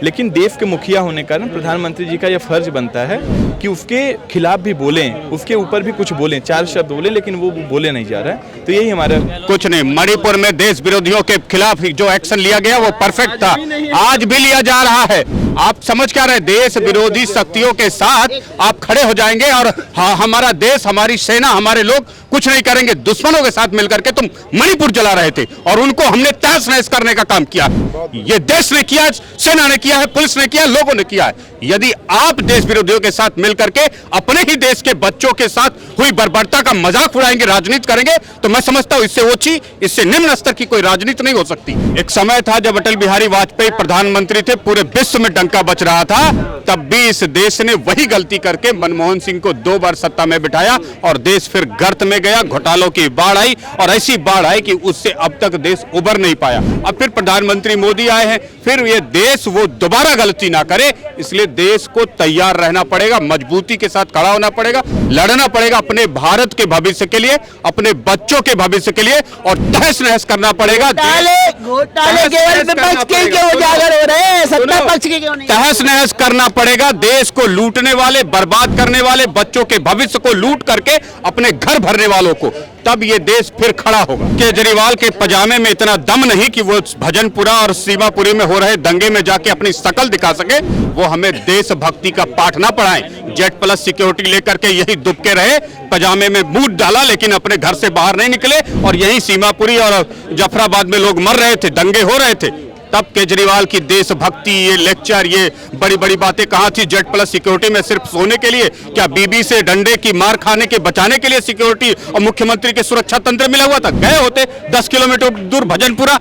लेकिन देश के मुखिया होने के कारण प्रधानमंत्री जी का यह फर्ज बनता है कि उसके खिलाफ भी बोलें, उसके ऊपर भी कुछ बोलें, 4 शब्द बोलें, लेकिन वो बोले नहीं जा रहा है। तो यही हमारा कुछ नहीं। मणिपुर में देश विरोधियों के खिलाफ जो एक्शन लिया गया वो परफेक्ट था, आज भी लिया जा रहा है। आप समझ क्या रहे, देश विरोधी शक्तियों के साथ आप खड़े हो जाएंगे और हमारा देश, हमारी सेना, हमारे लोग कुछ नहीं करेंगे। दुश्मनों के साथ मिलकर के तुम मणिपुर जला रहे थे और उनको हमने तहस नहस करने का काम किया। ये देश ने किया, सेना ने किया है, पुलिस ने किया, लोगों ने किया है। यदि आप देश विरोधियों के साथ मिलकर के अपने ही देश के बच्चों के साथ हुई बर्बरता का मजाक उड़ाएंगे, राजनीति करेंगे, तो मैं समझता हूं इससे ओछी, इससे निम्न स्तर की कोई राजनीति नहीं हो सकती। एक समय था जब अटल बिहारी वाजपेयी प्रधानमंत्री थे, पूरे विश्व में डंका बच रहा था, तब भी इस देश ने वही गलती करके मनमोहन सिंह को 2 बार सत्ता में बिठाया और देश फिर गर्त में गया, घोटालों की बाढ़ आई और ऐसी बाढ़ आई कि उससे अब तक देश उबर नहीं पाया। अब फिर प्रधानमंत्री मोदी आए हैं, फिर ये देश वो दोबारा गलती ना करे, इसलिए देश को तैयार रहना पड़ेगा, मजबूती के साथ खड़ा होना पड़ेगा, लड़ना पड़ेगा अपने भारत के भविष्य के लिए, अपने बच्चों के भविष्य के लिए, और तहस नहस करना पड़ेगा। तहस नहस करना पड़ेगा देश को लूटने वाले, बर्बाद करने वाले, बच्चों के भविष्य को लूट करके अपने घर भरने वालों को, तब ये देश फिर खड़ा होगा। केजरीवाल के पजामे में इतना दम नहीं कि वो भजनपुरा और सीमापुरी में हो रहे दंगे में जाके अपनी शकल दिखा सके। वो हमें देशभक्ति का पाठ ना पढ़ाएं। जेट प्लस सिक्योरिटी लेकर के यही दुबके रहे, पजामे में बूट डाला, लेकिन अपने घर से बाहर नहीं निकले, और यही सीमापुरी और जफराबाद में लोग मर रहे थे, दंगे हो रहे थे। तब केजरीवाल की देशभक्ति, ये लेक्चर, ये बड़ी बड़ी बातें कहाँ थी? जेट प्लस सिक्योरिटी में सिर्फ सोने के लिए, क्या बीबी से डंडे की मार खाने के बचाने के लिए सिक्योरिटी और मुख्यमंत्री के सुरक्षा तंत्र मिला हुआ था? गए होते 10 किलोमीटर दूर भजनपुरा,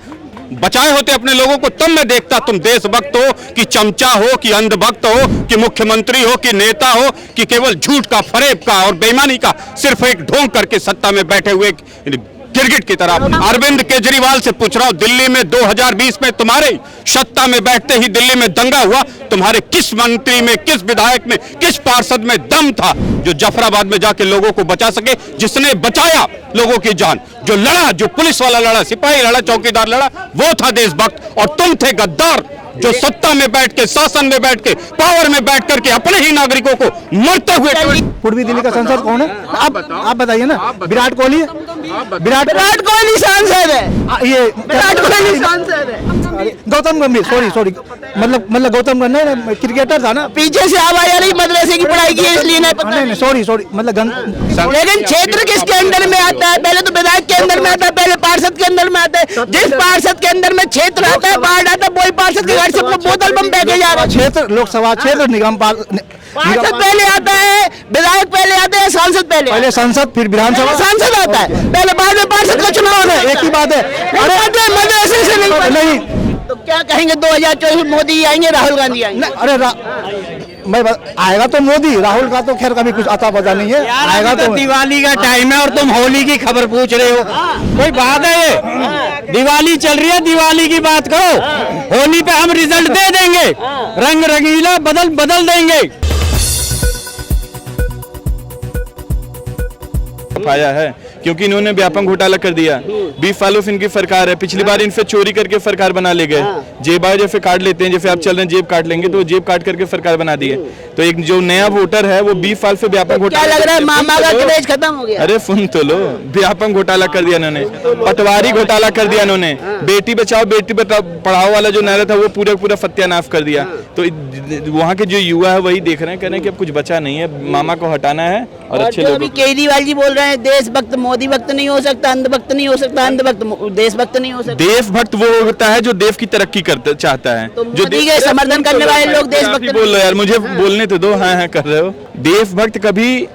बचाए होते अपने लोगों को, तब मैं देखता तुम देशभक्त हो कि चमचा हो कि अंधभक्त हो कि मुख्यमंत्री हो कि नेता हो कि केवल झूठ का, फरेब का और बेईमानी का सिर्फ एक ढोंग करके सत्ता में बैठे हुए गिरगिट की तरह। अरविंद केजरीवाल से पूछ रहा हूं, दिल्ली में 2020 में तुम्हारे सत्ता में बैठते ही दिल्ली में दंगा हुआ, तुम्हारे किस मंत्री में, किस विधायक में, किस पार्षद में दम था जो जफराबाद में जाके लोगों को बचा सके? जिसने बचाया लोगों की जान, जो लड़ा, जो पुलिस वाला लड़ा, सिपाही लड़ा, चौकीदार लड़ा, वो था देशभक्त। और तुम थे गद्दार जो सत्ता में बैठ के, शासन में बैठ के, पावर में बैठ करके अपने ही नागरिकों को मरते हुए। पूर्वी दिल्ली का सांसद कौन है? आप बताइए ना। विराट कोहली है। विराट कोहली सांसद है। ये विराट कोहली सांसद है। गौतम गंभीर, सॉरी, मतलब गौतम गंभीर क्रिकेटर था ना, पीछे से आवाज आ रही, मदरसे की पढ़ाई की इसलिए नहीं, सॉरी, मतलब लेकिन क्षेत्र किसके अंदर में आता है? पहले तो विधायक के अंदर में आता है, पहले पार्षद के अंदर में आता है। जिस पार्षद के अंदर में क्षेत्र आता है, वार्ड आता है, वही पार्षद के घर से बोतल बम फेंके जा रहा है। क्षेत्र, लोकसभा क्षेत्र, निगम पार्षद पहले आता है, विधायक पहले आते हैं, सांसद पहले संसद, फिर विधानसभा सांसद आता है पहले, बाद में पार्षद का चुनाव है। एक ही बात है। अरे मदरसे से नहीं तो क्या कहेंगे? 2024 मोदी आएंगे, राहुल गांधी आएंगे? अरे आएगा तो मोदी, राहुल का तो खैर कभी कुछ आता पता नहीं है। आएगा तो दिवाली का टाइम है और तुम होली की खबर पूछ रहे हो, कोई बात है? ये दिवाली चल रही है, दिवाली की बात करो। होली पे हम रिजल्ट दे देंगे, रंग रंगीला बदल देंगे। पाया है क्योंकि इन्होंने व्यापक घोटाला कर दिया। 20 सालों से इनकी सरकार है, पिछली बार इनसे चोरी करके सरकार बना ले गए। जेब जैसे काट लेते हैं, जैसे आप चल रहे हैं जेब काट लेंगे, तो जेब काट करके सरकार बना दी है। तो एक जो नया वोटर है वो 20 साल से व्यापक घोटाला, क्या लग रहा है मामा का क्रेज खत्म हो गया? अरे सुन तो लो, व्यापक घोटाला कर दिया इन्होंने, पटवारी घोटाला कर दिया इन्होंने, बेटी बचाओ बेटी पढ़ाओ वाला जो नारा था वो पूरा सत्यानाश कर दिया। तो वहाँ के जो युवा है वही देख रहे हैं, कह रहे हैं कि अब कुछ बचा नहीं है, मामा को हटाना है और अच्छे लोग। केजरीवाल जी बोल रहे हैं देशभक्त मोदी भक्त नहीं हो सकता, अंधभक्त नहीं हो सकता, अंधभक्त देशभक्त नहीं हो सकता। देशभक्त वो होता है जो देश की तरक्की करता चाहता है, तो जो के समर्थन करने वाले लोग देशभक्त बोल रहे। यार मुझे बोलने तो दो, हाँ कर रहे हो। देशभक्त कभी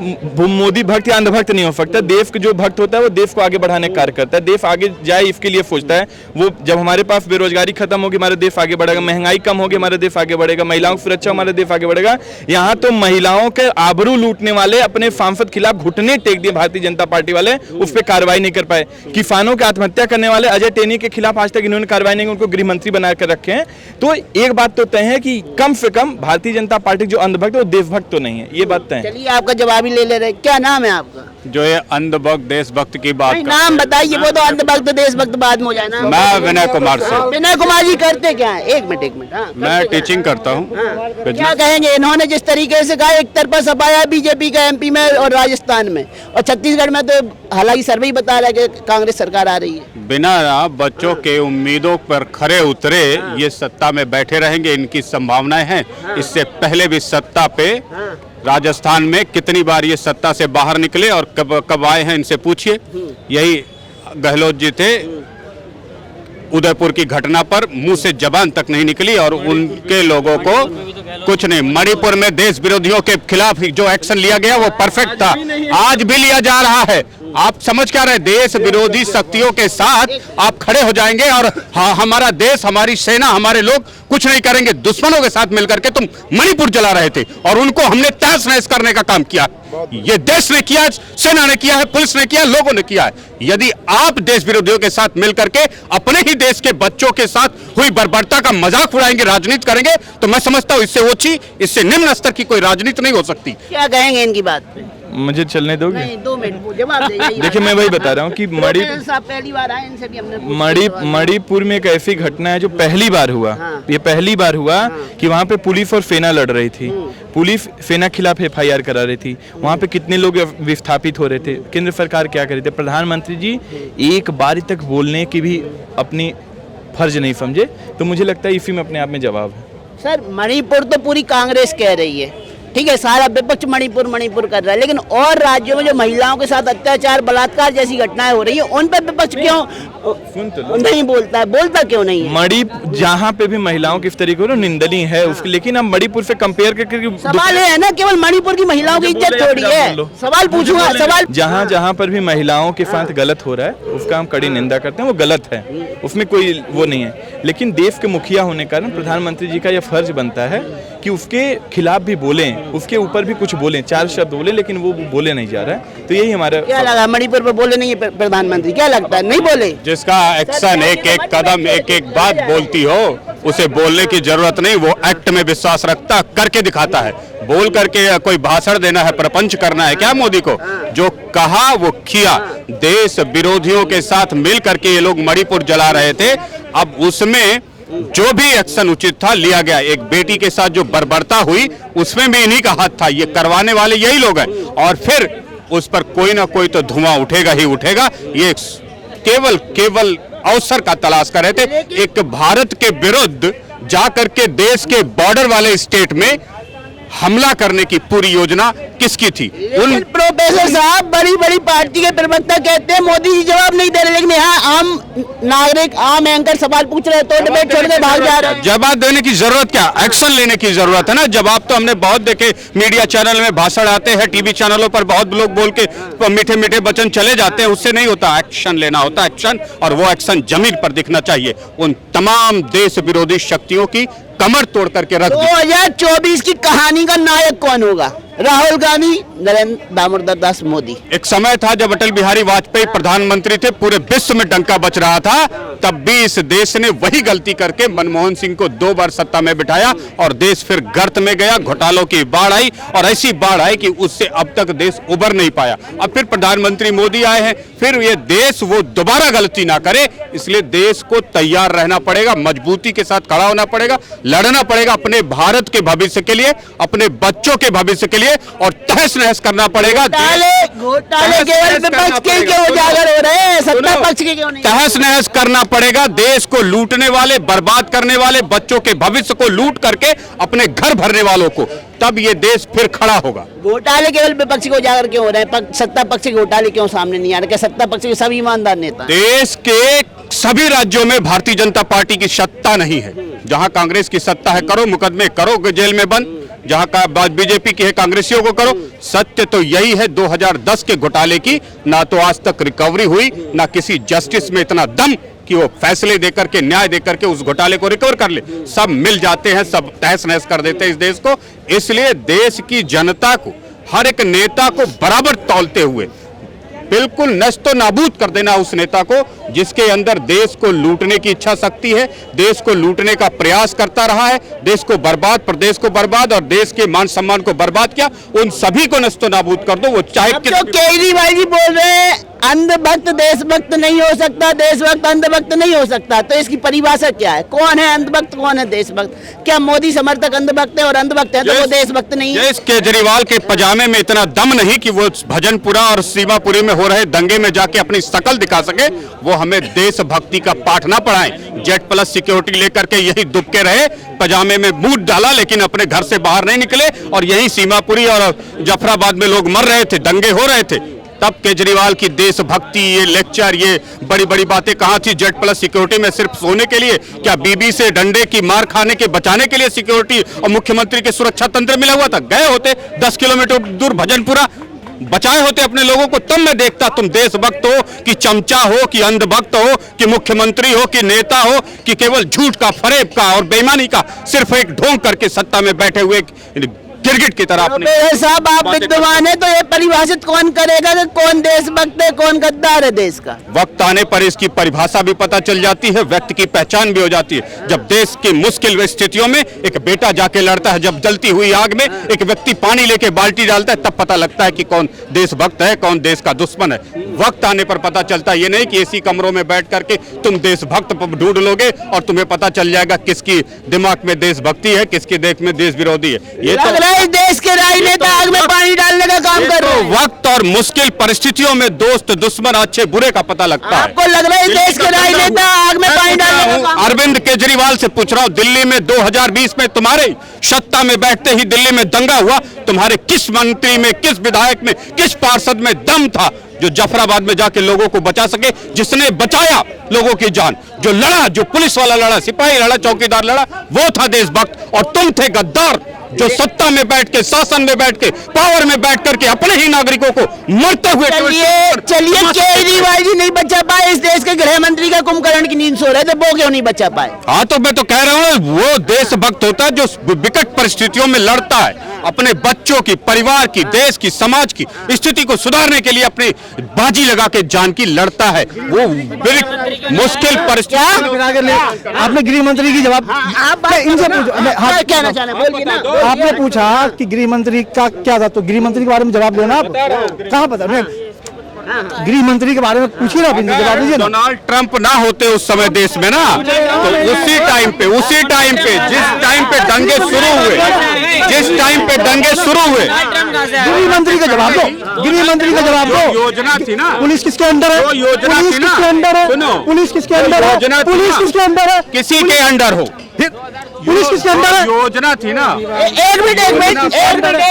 मोदी भक्त या अंधभक्त नहीं हो सकता। देश का जो भक्त होता है वो देश को आगे बढ़ाने का कार्य करता है, देश आगे जाए इसके लिए सोचता है। वो जब हमारे पास बेरोजगारी खत्म होगी हमारा देश आगे बढ़ेगा, महंगाई कम होगी हमारा देश आगे बढ़ेगा, महिलाओं की सुरक्षा हमारा देश आगे बढ़ेगा। यहाँ तो महिलाओं के आबरू लूटने वाले अपने सांसद खिलाफ घुटने टेक दिए भारतीय जनता पार्टी वाले, उस पर कार्रवाई नहीं कर पाए। किसानों की आत्महत्या करने वाले अजय टेनी के खिलाफ आज तक इन्होंने कार्रवाई नहीं, उनको गृह मंत्री बनाकर रखे हैं। तो एक बात तो तय है कि कम से कम भारतीय जनता पार्टी जो अंधभक्त है वो देशभक्त तो नहीं है, ये बात तय है। चलिए आपका जवाब भी ले ले रहे। क्या नाम है आपका? जो ये अंधभक्त देशभक्त की बात नहीं, करते नाम हैं, बताइए, वो तो अंधभक्त देशभक्त बाद में हो जाए ना। मैं विनय कुमार से, विनय कुमार जी करते क्या है? एक मिनट, हाँ, मैं करते क्या टीचिंग करता हूँ। हाँ। क्या कहेंगे? इन्होंने जिस तरीके से कहा, एक तरफा सपाया बीजेपी का एमपी में और राजस्थान में, और छत्तीसगढ़ में तो हालांकि सर्वे ही बता रहा है कि कांग्रेस सरकार आ रही है। बिना बच्चों के उम्मीदों पर खरे उतरे ये सत्ता में बैठे रहेंगे, इनकी संभावनाएं हैं। इससे पहले भी सत्ता पे राजस्थान में कितनी बार ये सत्ता से बाहर निकले और कब कब आए हैं, इनसे पूछिए। यही गहलोत जी थे, उदयपुर की घटना पर मुंह से जबान तक नहीं निकली और उनके लोगों को कुछ नहीं। मणिपुर में देश विरोधियों के खिलाफ जो एक्शन लिया गया वो परफेक्ट था, आज भी लिया जा रहा है। आप समझ क्या रहे? देश विरोधी शक्तियों के साथ आप खड़े हो जाएंगे और हमारा देश, हमारी सेना, हमारे लोग कुछ नहीं करेंगे। दुश्मनों के साथ मिलकर के तुम मणिपुर जला रहे थे और उनको हमने तहस नहस करने का काम किया। ये देश ने किया, सेना ने किया है, पुलिस ने किया, लोगों ने किया है। यदि आप देश विरोधियों के साथ मिलकर के अपने ही देश के बच्चों के साथ हुई बर्बरता का मजाक उड़ाएंगे, राजनीति करेंगे, तो मैं समझता हूं इससे ऊंची, इससे निम्न स्तर की कोई राजनीति नहीं हो सकती। क्या कहेंगे इनकी बात पे? मुझे चलने दोगे? नहीं, 2 मिनट जवाब दीजिए। देखिए, मैं वही बता रहा हूँ कि साहब पहली बार आए, इनसे भी हमने मणिपुर में एक ऐसी घटना है जो पहली बार हुआ। हाँ। ये पहली बार हुआ कि वहाँ पे पुलिस और सेना लड़ रही थी। पुलिस सेना खिलाफ FIR करा रही थी। वहाँ पे कितने लोग विस्थापित हो रहे थे। केंद्र सरकार क्या कर रही थी? प्रधानमंत्री जी एक बार तक बोलने की भी अपनी फर्ज नहीं समझे। तो मुझे लगता है इसी में अपने आप में जवाब है। सर, मणिपुर तो पूरी कांग्रेस कह रही है, ठीक है, सारा विपक्ष मणिपुर मणिपुर कर रहा है, लेकिन और राज्यों में जो महिलाओं के साथ अत्याचार, बलात्कार जैसी घटनाएं हो रही है, उन पर विपक्ष क्यों नहीं बोलता है? बोलता क्यों नहीं है? मणिपुर जहाँ पे भी महिलाओं की इस तरीके से निंदनीय है उसके, लेकिन अब मणिपुर से कंपेयर करके सवाल ये है ना, केवल मणिपुर की महिलाओं की इज्जत थोड़ी है। सवाल पूछूंगा, सवाल। जहाँ जहाँ पर भी महिलाओं के साथ गलत हो रहा है उसका हम कड़ी निंदा करते हैं, वो गलत है, उसमें कोई वो नहीं है। लेकिन देश के मुखिया होने के कारण प्रधानमंत्री जी का यह फर्ज बनता है कि उसके खिलाफ भी बोलें, उसके ऊपर भी कुछ बोलें, 4 शब्द बोले, लेकिन वो बोले नहीं जा रहा है। तो यही हमारा। क्या लगा मणिपुर पर बोले नहीं है प्रधानमंत्री? क्या लगता है नहीं बोले? जिसका एक्शन एक एक कदम, एक एक बात बोलती हो, उसे बोलने की जरूरत नहीं। वो एक्ट में विश्वास रखता, करके दिखाता है। बोल करके कोई भाषण देना है, प्रपंच करना है क्या मोदी को? जो कहा वो किया। देश विरोधियों के साथ मिल करके ये लोग मणिपुर जला रहे थे, अब उसमें जो भी एक्शन उचित था लिया गया। एक बेटी के साथ जो बर्बरता हुई उसमें भी इन्हीं का हाथ था, ये करवाने वाले यही लोग हैं। और फिर उस पर कोई ना कोई तो धुआं उठेगा ही उठेगा। ये केवल अवसर का तलाश कर रहे थे। एक भारत के विरुद्ध जाकर के देश के बॉर्डर वाले स्टेट में हमला करने की पूरी योजना किसकी थी? उन प्रोफेसर साहब, बड़ी बड़ी पार्टी के प्रवक्ता कहते हैं मोदी जी जवाब नहीं दे रहे, लेकिन यहाँ आम नागरिक, आम एंकर सवाल पूछ रहे तो डिबेट छोड़ के भाग जा रहे हैं। जवाब देने की जरूरत क्या? एक्शन लेने की जरूरत है ना। जवाब तो हमने बहुत देखे, मीडिया चैनल में भाषण आते हैं, टीवी चैनलों पर बहुत लोग बोल के मीठे मीठे वचन चले जाते हैं, उससे नहीं होता। एक्शन लेना होता है, एक्शन, और वो एक्शन जमीन पर दिखना चाहिए। उन तमाम देश विरोधी शक्तियों की कमर तोड़ करके रख दी। 2024 की कहानी का नायक कौन होगा? राहुल गांधी, नरेंद्र दामोदर दास मोदी। एक समय था जब अटल बिहारी वाजपेयी प्रधानमंत्री थे, पूरे विश्व में डंका बच रहा था, तब भी इस देश ने वही गलती करके मनमोहन सिंह को 2 बार सत्ता में बिठाया और देश फिर गर्त में गया। घोटालों की बाढ़ आई और ऐसी बाढ़ आई कि उससे अब तक देश उबर नहीं पाया। अब फिर प्रधानमंत्री मोदी आए हैं, फिर ये देश वो दोबारा गलती ना करे, इसलिए देश को तैयार रहना पड़ेगा, मजबूती के साथ खड़ा होना पड़ेगा, लड़ना पड़ेगा अपने भारत के भविष्य के लिए, अपने बच्चों के भविष्य के लिए, और तहस नहस करना पड़ेगा। घोटाले केवल विपक्ष के क्यों उजागर हो रहे हैं, सत्ता पक्ष के क्यों नहीं? तहस नहस करना पड़ेगा। देश को लूटने वाले, बर्बाद करने वाले, बच्चों के भविष्य को लूट करके अपने घर भरने वालों को, तब ये देश फिर खड़ा होगा। घोटाले केवल विपक्ष के उजागर क्यों हो रहे हैं? सत्ता पक्ष के घोटाले क्यों सामने नहीं आ रहे? क्या सत्ता पक्ष के सभी ईमानदार नेता? देश के सभी राज्यों में भारतीय जनता पार्टी की सत्ता नहीं है। जहां कांग्रेस की सत्ता है, करो मुकदमे, करो जेल में बंद। जहां का बात बीजेपी की है, कांग्रेसियों को करो। सत्य तो यही है, 2010 के घोटाले की ना तो आज तक रिकवरी हुई, ना किसी जस्टिस में इतना दम कि वो फैसले देकर के, न्याय देकर के उस घोटाले को रिकवर कर ले। सब मिल जाते हैं, सब तहस नहस कर देते हैं इस देश को। इसलिए देश की जनता को, हर एक नेता को बराबर तौलते हुए बिल्कुल नस्तो नाबूद कर देना उस नेता को जिसके अंदर देश को लूटने की इच्छा शक्ति है, देश को लूटने का प्रयास करता रहा है, देश को बर्बाद, प्रदेश को बर्बाद और देश के मान सम्मान को बर्बाद किया। उन सभी को नस्तो नाबूद कर दो, वो चाहे अब तो केजरीवाल जी बोल रहे हैं अंधभक्त देशभक्त नहीं हो सकता, देशभक्त अंधभक्त नहीं हो सकता। तो इसकी परिभाषा क्या है? कौन है अंधभक्त, कौन है देशभक्त? क्या मोदी समर्थक अंधभक्त है और अंधभक्त है तो वो देशभक्त नहीं है? इस केजरीवाल के पजामे में इतना दम नहीं कि वो भजनपुरा और सीमापुरी में हो रहे दंगे में जाके अपनी शकल दिखा सके। वो हमें देशभक्ति का पाठ ना पढ़ाएं। जेट प्लस सिक्योरिटी लेकर के यही दुबके रहे, पजामे में बूट डाला लेकिन अपने घर से बाहर नहीं निकले और यही सीमापुरी और जफराबाद में लोग मर रहे थे, दंगे हो रहे थे। तब केजरीवाल की देशभक्ति, ये लेक्चर, ये बड़ी बड़ी बातें कहाँ थी? जेट प्लस सिक्योरिटी में सिर्फ सोने के लिए? क्या बीबी से डंडे की मार खाने के बचाने के लिए सिक्योरिटी और मुख्यमंत्री के सुरक्षा तंत्र मिला हुआ था? गए होते 10 किलोमीटर दूर भजनपुरा, बचाए होते अपने लोगों को, तब मैं देखता तुम देशभक्त हो कि चमचा हो कि अंधभक्त हो कि मुख्यमंत्री हो कि नेता हो कि केवल झूठ का, फरेब का और बेईमानी का सिर्फ एक ढोंग करके सत्ता में बैठे हुए गिरगिट की तरह अपने साहब आप विद्वान है तो ये परिभाषित कौन करेगा कि कौन देशभक्त है, कौन गद्दार है देश का? वक्त आने पर इसकी परिभाषा भी पता चल जाती है, व्यक्ति की पहचान भी हो जाती है। जब देश की मुश्किल स्थितियों में एक बेटा जाके लड़ता है, जब जलती हुई आग में एक व्यक्ति पानी लेके बाल्टी डालता है, तब पता लगता है कि कौन देशभक्त है, कौन देश का दुश्मन है। वक्त आने पर पता चलता है, ये नहीं कि एसी कमरों में बैठ करके तुम देशभक्त ढूंढ लोगे और तुम्हें पता चल जाएगा किसकी दिमाग में देशभक्ति है, किसके देश में देश विरोधी है। ये तो देश के राजनेता आग में पानी डालने का काम कर रहे हैं। वक्त और मुश्किल परिस्थितियों में दोस्त दुश्मन अच्छे बुरे का पता लगता है। आपको लग रहा है देश के राजनेता आग में पानी डालने का काम? अरविंद केजरीवाल से पूछ रहा हूँ, दिल्ली में 2020 में तुम्हारे सत्ता में बैठते ही दिल्ली में दंगा हुआ, तुम्हारे किस मंत्री में, किस विधायक में, किस पार्षद में दम था जो जफराबाद में जाके लोगों को बचा सके, जिसने बचाया लोगों की जान, जो लड़ा, जो पुलिस वाला लड़ा, सिपाही लड़ा, चौकीदार लड़ा, वो था देशभक्त। और तुम थे गद्दार जो सत्ता में बैठ के, शासन में बैठ के, पावर में बैठ करके अपने ही नागरिकों को मरते हुए। चलिए केजरीवाल जी नहीं बचा पाए, इस देश के गृह मंत्री का कुंभकर्ण की नींद सो रहे थे, वो क्यों नहीं बचा पाए? हाँ तो मैं तो कह रहा हूँ वो देशभक्त होता है जो विकट परिस्थितियों में लड़ता है, अपने बच्चों की, परिवार की, देश की, समाज की स्थिति को सुधारने के लिए अपनी बाजी लगा के जान की लड़ता है। वो मुश्किल परिस्थिति। आपने गृह मंत्री की जवाब इनसे कहना चाह रहे ना, आपने पूछा कि गृह मंत्री का क्या था, तो गृह मंत्री के बारे में जवाब देना। आप कहाँ पता? गृह मंत्री के बारे में पूछिए ना, जवाब दीजिए। डोनाल्ड ट्रंप ना होते उस समय देश में ना, तो उसी टाइम पे जिस टाइम पे दंगे शुरू हुए, गृह मंत्री का जवाब दो, गृह मंत्री का जवाब दो। योजना थी ना, पुलिस किसके अंडर है? योजना पुलिस थी ना, किसके अंडर है? पुलिस किसके अंडर है? पुलिस किसके अंडर है? किसी के अंडर हो, पुलिस किसके अंडर है? योजना थी ना। एक मिनट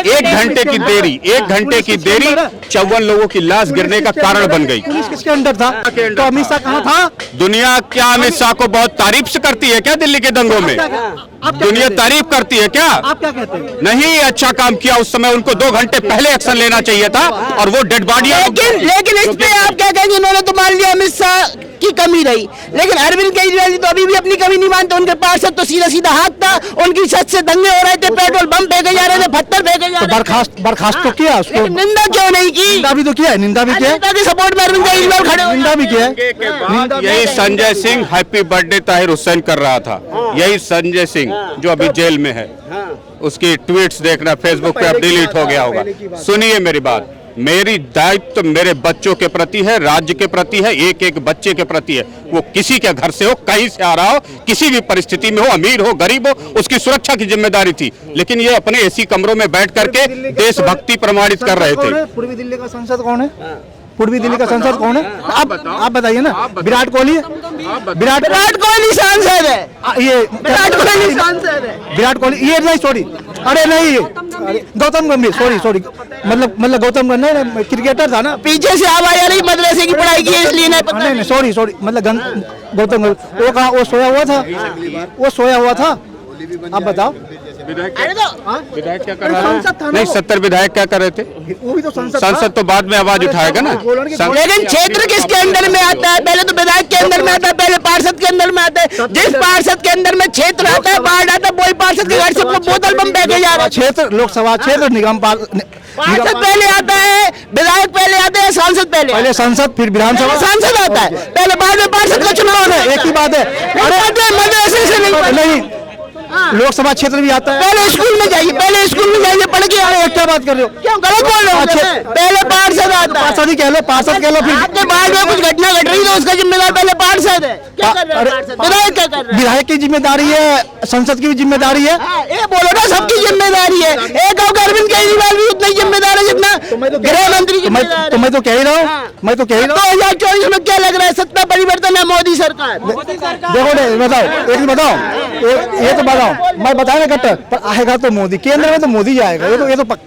1 घंटे की देरी, 1 घंटे की देरी 54 लोगों की लाश गिरने का कारण बन गई। पुलिस किसके अंडर था? तो अमित शाह कहाँ था? दुनिया क्या अमित शाह को बहुत तारीफ से करती है क्या दिल्ली के दंगों में? दुनिया तारीफ करती है क्या? आप क्या कहते हैं? नहीं अच्छा काम किया उस समय, उनको 2 घंटे पहले एक्शन लेना चाहिए था और वो डेड बॉडी। लेकिन इस पे आप क्या कहेंगे? इन्होंने तो मान लिया अमित शाह की कमी रही, लेकिन अरविंद केजरीवाल जी तो अभी भी अपनी कमी नहीं मानते। उनके पार्षद तो सीधा सीधा हाथ था, उनकी छत से दंगे हो रहे थे, पेट्रोल बम फेंके जा रहे थे, पत्थर फेंके जा रहे थे। बर्खास्त तो किया उसको, निंदा क्यों नहीं की? निंदा भी तो किया है, निंदा भी किया है, के सपोर्ट में अरविंद केजरीवाल खड़े, निंदा भी किया है। यही संजय सिंह हैप्पी बर्थडे ताहिर हुसैन कर रहा था, यही संजय सिंह जो अभी जेल में है, उसकी ट्वीट्स देखना फेसबुक पे अब डिलीट हो गया होगा। सुनिए मेरी बात, मेरी दायित्व मेरे बच्चों के प्रति है, राज्य के प्रति है, एक एक बच्चे के प्रति है। वो किसी के घर से हो, कहीं से आ रहा हो, किसी भी परिस्थिति में हो, अमीर हो, गरीब हो, उसकी सुरक्षा की जिम्मेदारी थी। लेकिन ये अपने एसी कमरों में बैठ करके देशभक्ति प्रमाणित कर रहे थे। पूर्वी दिल्ली का सांसद कौन है? पूर्वी दिल्ली का सांसद कौन है? आप बताइए ना। विराट कोहली है? विराट कोहली सांसद है। ये विराट कोहली सांसद है। विराट कोहली, ये नहीं, सॉरी, अरे नहीं, गौतम गंभीर, सॉरी, मतलब गौतम गंभीर क्रिकेटर था ना, पीछे से आवाज आ रही, मदरसे की पढ़ाई की है इसलिए नहीं, सॉरी, मतलब गौतम गंभीर वो कहा, वो सोया हुआ था, आप बताओ। अरे तो विधायक क्या कर अरे रहा संसद था है? ना नहीं, वो। 70 विधायक क्या कर रहे थे? वो भी तो संसद संसद तो बाद में आवाज उठाएगा ना। लेकिन क्षेत्र किसके अंदर में आता है? पहले तो विधायक के अंदर में आता है, पहले पार्षद के अंदर में आता है। जिस पार्षद के अंदर में क्षेत्र आता है, वार्ड आता है, वही पार्षद के घर से बोतल बम फेंके जा रहे हैं। क्षेत्र लोकसभा क्षेत्र निगम पार्षद पहले आता है, विधायक पहले आते हैं, सांसद पहले पहले संसद फिर विधानसभा सांसद आता है, पहले बाद में पार्षद का चुनाव है। एक ही बात है। अरे मदरसे से नहीं लोकसभा क्षेत्र भी आता है। पहले स्कूल में जाइए, पहले स्कूल में जाइए, पढ़ के आए। क्या बात कर रहे हो? क्यों गलत बोल रहे हो? अच्छा। पहले पार्षद आता है। पार्षद ही कह लो, पार्षद कह लो फिर। आपके बाद में कुछ घटना घट रही है तो उसका जिम्मेदार पहले पार्षद है। क्या कर रहे अरे, हैं पार्षद? विधायक क्या कर रहे हैं? विधायक की जिम्मेदारी है, संसद की भी जिम्मेदारी है। हाँ, ये बोलो ना, सबकी जिम्मेदारी है। एक होकर अरविंद केजरीवाल भी उतना ही जिम्मेदार है जितना गृह मंत्री जिम्मेदार है। तो मैं तो कह ही रहा हाँ। हूँ, मैं तो कह ही रहा हूँ। 2024 में क्या लग रहा है? सत्ता परिवर्तन है, मोदी सरकार। देखो ने बताओ, एक मिनट बताओ, ये तो बताओ, मैं बताया ना कट्टर पर आएगा तो मोदी, केंद्र में तो मोदी आएगा, ये तो पक्का।